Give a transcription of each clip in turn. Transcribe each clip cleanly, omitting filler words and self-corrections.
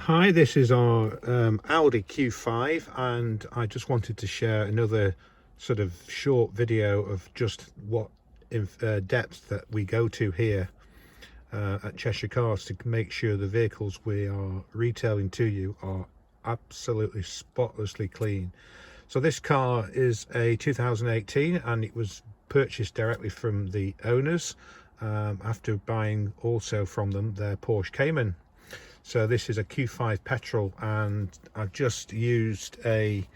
Hi, this is our Audi Q5, and I just wanted to share another sort of short video of just what depth that we go to here at Cheshire Cars to make sure the vehicles we are retailing to you are absolutely spotlessly clean. So this car is a 2018 and it was purchased directly from the owners after buying also from them their Porsche Cayman. So this is a Q5 petrol, and I've just used a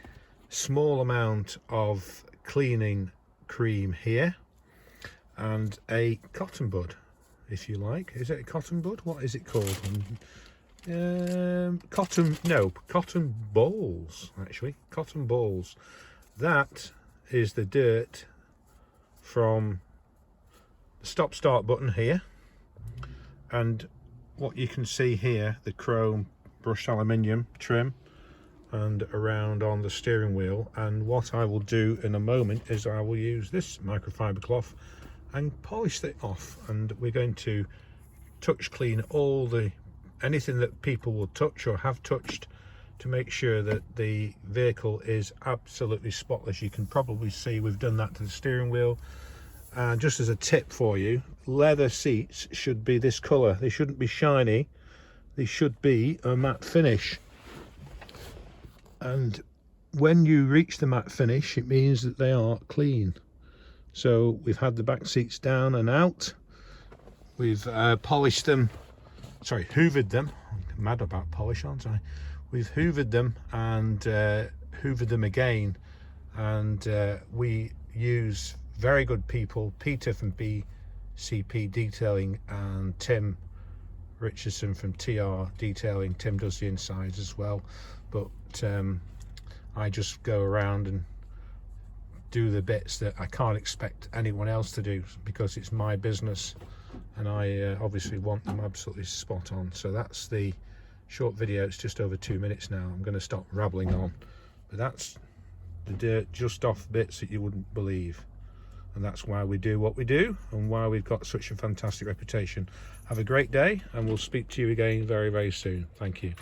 small amount of cleaning cream here and a cotton bud, if you like. Is it a cotton bud? What is it called? Cotton balls, actually. Cotton balls. That is the dirt from the stop start button here, and what you can see here, the chrome brushed aluminium trim and around on the steering wheel. And what I will do in a moment is I will use this microfiber cloth and polish it off, and we're going to touch clean anything that people will touch or have touched to make sure that the vehicle is absolutely spotless. You can probably see we've done that to the steering wheel. And just as a tip for you, leather seats should be this colour. They shouldn't be shiny. They should be a matte finish. And when you reach the matte finish, it means that they are clean. So we've had the back seats down and out. We've polished them. Sorry, hoovered them. I'm mad about polish, aren't I? We've hoovered them and hoovered them again. And we use very good people, Peter from BCP Detailing and Tim Richardson from TR Detailing. Tim does the insides as well, but I just go around and do the bits that I can't expect anyone else to do, because it's my business and I obviously want them absolutely spot on. So that's the short video. It's just over 2 minutes now. I'm going to stop rambling on, but that's the dirt just off bits that you wouldn't believe. And that's why we do what we do and why we've got such a fantastic reputation. Have a great day, and we'll speak to you again very, very soon. Thank you.